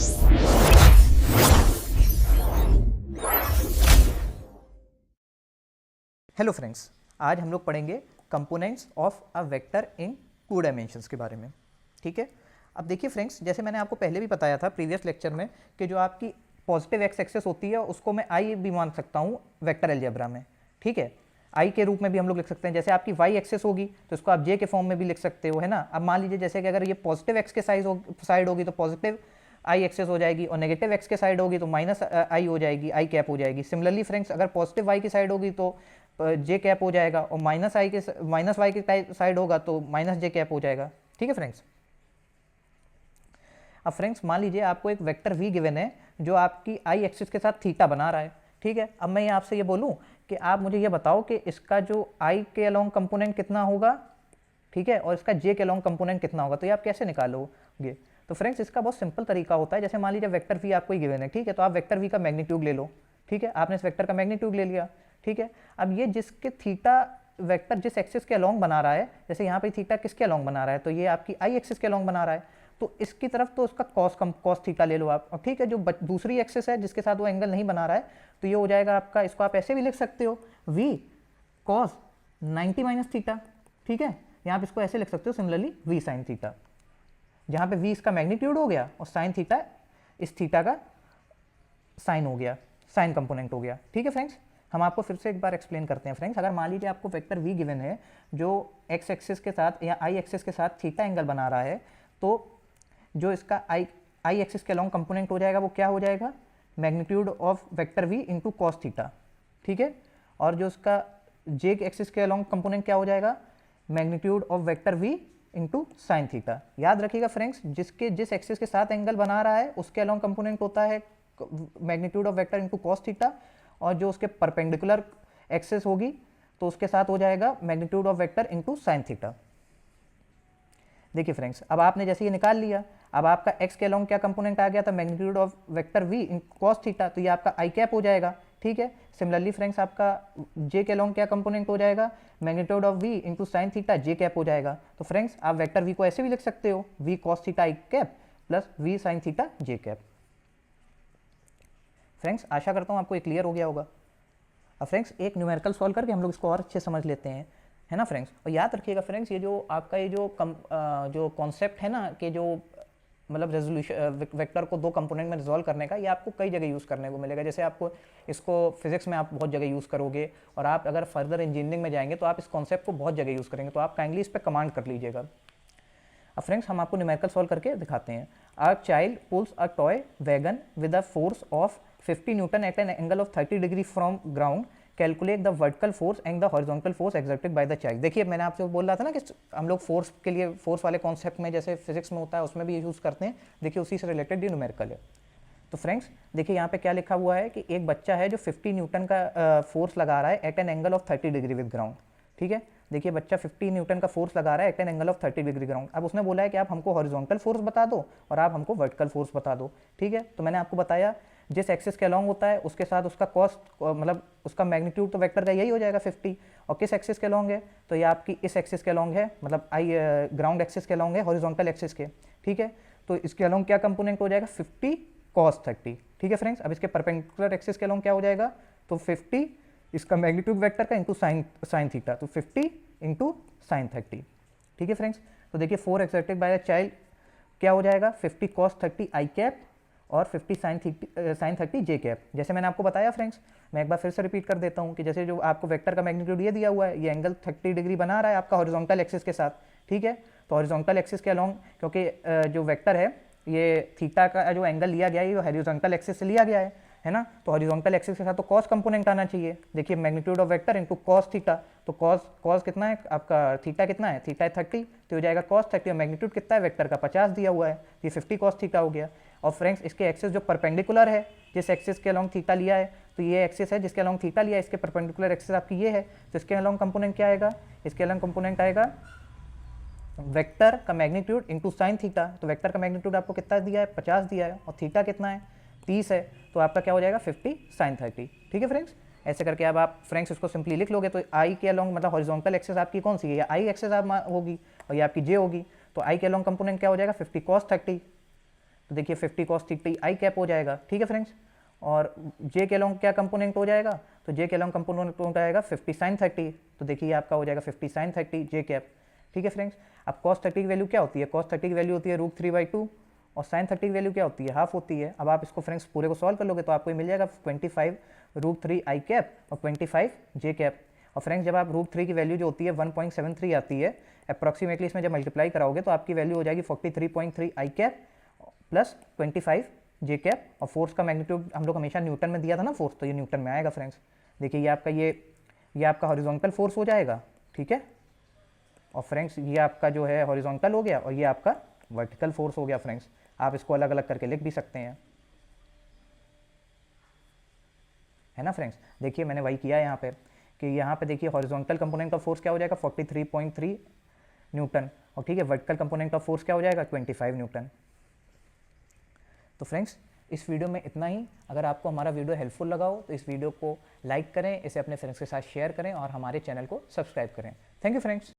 Hello friends, आज हम लोग पढ़ेंगे components of a vector in 2 dimensions के बारे में। ठीक है, अब देखिए फ्रेंड्स, जैसे मैंने आपको पहले भी बताया था प्रीवियस लेक्चर में कि जो आपकी पॉजिटिव एक्स एक्सेस होती है उसको मैं आई भी मान सकता हूँ वेक्टर अलजेब्रा में। ठीक है, आई के रूप में भी हम लोग लिख सकते हैं। जैसे आपकी वाई एक्सेस होगी तो इसको आप जे के फॉर्म में भी लिख सकते हो, है ना। अब मान लीजिए जैसे कि अगर ये पॉजिटिव एक्स के साइड होगी तो पॉजिटिव आई एक्सेस हो जाएगी, और नेगेटिव एक्स के साइड होगी तो माइनस आई हो जाएगी, आई कैप हो जाएगी। सिमिलरली फ्रेंड्स, अगर पॉजिटिव वाई की साइड होगी तो जे कैप हो जाएगा, और माइनस वाई की साइड होगा तो माइनस जे कैप हो जाएगा। ठीक है फ्रेंड्स। अब फ्रेंड्स मान लीजिए आपको एक वेक्टर वी गिवन है जो आपकी आई एक्सिस के साथ थीटा बना रहा है। ठीक है, अब मैं आपसे ये बोलूं कि आप मुझे ये बताओ कि इसका जो आई के अलोंग कंपोनेंट कितना होगा, ठीक है, और इसका जे के अलोंग कंपोनेंट कितना होगा, तो ये आप कैसे निकालोगे। तो फ्रेंड्स इसका बहुत सिंपल तरीका होता है। जैसे मान लीजिए वेक्टर वी आपको ही गिवन है, ठीक है, तो आप वेक्टर वी का मैग्नीट्यूड ले लो। ठीक है, आपने इस वेक्टर का मैग्नीट्यूड ले लिया। ठीक है, अब ये जिसके थीटा वेक्टर जिस एक्सिस के अलोंग बना रहा है, जैसे यहाँ पे थीटा किसके अलोंग बना रहा है, तो ये आपकी आई एक्सिस के अलोंग बना रहा है, तो इसकी तरफ तो उसका कॉस थीटा ले लो आप। और ठीक है, जो दूसरी एक्सिस है जिसके साथ वो एंगल नहीं बना रहा है, तो ये हो जाएगा आपका, इसको आप ऐसे भी लिख सकते हो, वी कॉस 90 माइनस थीटा। ठीक है, यहाँ आप इसको ऐसे लिख सकते हो सिमिलरली वी साइन थीटा, जहाँ पे वी इसका मैग्नीट्यूड हो गया और साइन थीटा इस थीटा का साइन हो गया, साइन कंपोनेंट हो गया। ठीक है फ्रेंड्स, हम आपको फिर से एक बार एक्सप्लेन करते हैं। फ्रेंड्स अगर मान लीजिए आपको वेक्टर वी गिवन है जो एक्स एक्सिस के साथ या आई एक्सिस के साथ थीटा एंगल बना रहा है, तो जो इसका आई एक्सिस के अलोंग कंपोनेंट हो जाएगा वो क्या हो जाएगा, magnitude of vector v into cos theta. ठीक है, और जो उसका जे एक्सिस के अलोंग कंपोनेंट क्या हो जाएगा, magnitude of vector v into sine theta. याद रखिएगा फ्रेंड्स, जिस एक्सिस के साथ एंगल बना रहा है उसके अलोंग कंपोनेंट होता है magnitude of vector into cos theta, और जो उसके परपेंडिकुलर एक्सिस होगी तो उसके साथ हो जाएगा magnitude of vector into sine theta. देखिए फ्रेंड्स, अब आपने जैसे ये निकाल लिया, अब आपका एक्स के अलोंग क्या कंपोनेंट आ गया था, magnitude of vector v in cos theta, तो ये आपका आई कैप हो जाएगा। ठीक है, सिमिलरली फ्रेंड्स आपका जे के अलोंग क्या कंपोनेंट हो जाएगा, magnitude of v into sine theta, J cap हो जाएगा। तो फ्रेंड्स आप वेक्टर वी को ऐसे भी लिख सकते हो, V cos theta I cap plus V sine theta J cap. Friends आशा करता हूँ आपको ये क्लियर हो गया होगा। अब फ्रेंड्स एक न्यूमेरिकल सॉल्व करके हम लोग इसको और अच्छे समझ लेते हैं, है ना फ्रेंड्स। और याद रखिएगा फ्रेंड्स, ये जो आपका ये जो कॉन्सेप्ट है ना कि जो मतलब रेजोल्यूशन वेक्टर को 2 कंपोनेंट में रिजॉल्व करने का, ये आपको कई जगह यूज़ करने को मिलेगा। जैसे आपको इसको फिजिक्स में आप बहुत जगह यूज़ करोगे, और आप अगर फर्दर इंजीनियरिंग में जाएंगे तो आप इस कॉन्सेप्ट को बहुत जगह यूज़ करेंगे, तो आप काइंडली इस पर कमांड कर लीजिएगा। अब फ्रेंड्स हम आपको न्यूमेरिकल सॉल्व करके दिखाते हैं। A child pulls a toy wagon with a force of 50 newton at an angle of 30 degree from ground, calculate the vertical force and the horizontal force exerted by the child. देखिए मैंने आपसे बोल रहा था ना कि हम लोग फोर्स के लिए फोर्स वाले कॉन्सेप्ट में जैसे फिजिक्स में होता है उसमें भी यूज़ करते हैं। देखिए उसी से रिलेटेड ये न्यूमेरिकल है। तो फ्रेंड्स देखिए यहाँ पे क्या लिखा हुआ है कि एक बच्चा है जो 50 न्यूटन का फोर्स लगा रहा है at an angle of 30 degree with ground. ठीक है, देखिए बच्चा 50 न्यूटन का फोर्स लगा रहा है at an angle of 30 degree ground. अब उसने बोला है कि आप हमको हॉरिजॉन्टल फोर्स बता दो और आप हमको वर्टिकल फोर्स बता दो। ठीक है, तो मैंने आपको बताया जिस एक्सिस के अलोंग होता है उसके साथ उसका कॉस्ट मतलब उसका मैग्नीट्यूड तो वेक्टर का यही हो जाएगा 50, और किस एक्सिस के अलोंग है, तो ये आपकी इस एक्सिस के अलोंग है, मतलब आई ग्राउंड एक्सिस के अलोंग है, हॉरिजॉन्टल एक्सिस के। ठीक है, तो इसके अलोंग क्या कंपोनेंट हो जाएगा, 50 cos 30। ठीक है फ्रेंड्स, अब इसके परपेंडिकुलर एक्सिस के अलोंग क्या हो जाएगा, तो 50 इसका मैग्नीट्यूड वेक्टर का इंटू साइन थीटा, तो 50 इंटू साइन 30। ठीक है फ्रेंड्स, तो देखिए 4 एक्सर्टेड बाय द चाइल्ड क्या हो जाएगा, 50 cos 30 आई कैप और 50 साइन 30 जे कैप। जैसे मैंने आपको बताया फ्रेंड्स, मैं एक बार फिर से रिपीट कर देता हूँ कि जैसे जो आपको वेक्टर का मैग्नीट्यूड ये दिया हुआ है, ये एंगल 30 डिग्री बना रहा है आपका हॉरिजॉन्टल एक्सिस के साथ। ठीक है, तो हॉरिजॉन्टल एक्सिस के अलोंग क्योंकि जो वेक्टर है ये थीटा का जो एंगल लिया गया है ये हॉरिजॉन्टल एक्सिस से लिया गया है ना, तो हॉरिजॉन्टल एक्सिस के साथ तो कॉस कंपोनेंट आना चाहिए। देखिए magnitude of vector into cos theta, तो कॉस कितना है आपका, थीटा कितना है, थीटा है 30, तो हो जाएगा कॉस 30, और मैग्नीट्यूड कितना है वेक्टर का 50 दिया हुआ है, ये 50 कॉस थीटा हो गया। और फ्रेंड्स इसके एक्सिस जो परपेंडिकुलर है, जिस एक्सिस के अलोंग थीटा लिया है, तो ये एक्सिस है जिसके अलोंग थीटा लिया है, इसके परपेंडिकुलर एक्सिस आपकी ये है, तो इसके अलोंग कंपोनेंट क्या आएगा, इसके अलोंग कंपोनेंट आएगा वेक्टर का मैग्नीट्यूड इंटू साइन थीटा। तो वेक्टर का मैग्नीट्यूड आपको कितना दिया है, 50 दिया है, और थीटा कितना है, 30 है, तो आपका क्या हो जाएगा 50 साइन 30। ठीक है फ्रेंड्स, ऐसे करके अब आप फ्रेंड्स इसको सिंपली लिख लोगे, तो आई के अलोंग मतलब हॉरिजॉन्टल एक्सिस आपकी कौन सी है, या आई एक्सिस आप होगी और ये आपकी जे होगी, तो आई के अलोंग कंपोनेंट क्या हो जाएगा 50 cos 30, तो देखिए 50 cos थीटा आई कैप हो जाएगा, ठीक है फ्रेंड्स। और जे के लॉन्ग क्या कंपोनेंट हो जाएगा, तो जे के लॉन्ग कंपोनेंट हो जाएगा 50 sin 30, तो देखिए आपका हो जाएगा 50 sin 30 जे कैप, ठीक है फ्रेंड्स। अब cos 30 की वैल्यू क्या होती है, cos 30 की वैल्यू होती है √3/2 और sin 30 की वैल्यू क्या होती है, हाफ होती है। अब आप इसको फ्रेंड्स पूरे को सॉल्व कर लोगे तो आपको मिल जाएगा 25 √3 आई कैप और 25 जे कैप। और फ्रेंड्स जब आप √3 की वैल्यू जो होती है 1.73 आती है अप्रॉक्सीमेटली, इसमें जब मल्टीप्लाई कराओगे तो आपकी वैल्यू हो जाएगी 43.3 आई कैप प्लस 25 जे कैप। और फोर्स का मैग्नीट्यूड हम लोग हमेशा न्यूटन में दिया था ना फोर्स, तो ये न्यूटन में आएगा फ्रेंड्स। देखिए ये आपका हॉरिजॉन्टल फोर्स हो जाएगा, ठीक है। और फ्रेंड्स ये आपका जो है हॉरिजॉन्टल हो गया और ये आपका वर्टिकल फोर्स हो गया फ्रेंड्स। आप इसको अलग अलग करके लिख भी सकते हैं, है ना फ्रेंड्स। देखिए मैंने वही किया है यहाँ पे कि यहाँ पे देखिए हॉरिजॉन्टल कंपोनेंट का फोर्स क्या हो जाएगा 43.3 न्यूटन और ठीक है वर्टिकल कंपोनेंट का फोर्स क्या हो जाएगा 25 न्यूटन। तो फ्रेंड्स इस वीडियो में इतना ही। अगर आपको हमारा वीडियो हेल्पफुल लगा हो तो इस वीडियो को लाइक करें, इसे अपने फ्रेंड्स के साथ शेयर करें और हमारे चैनल को सब्सक्राइब करें। Thank you friends.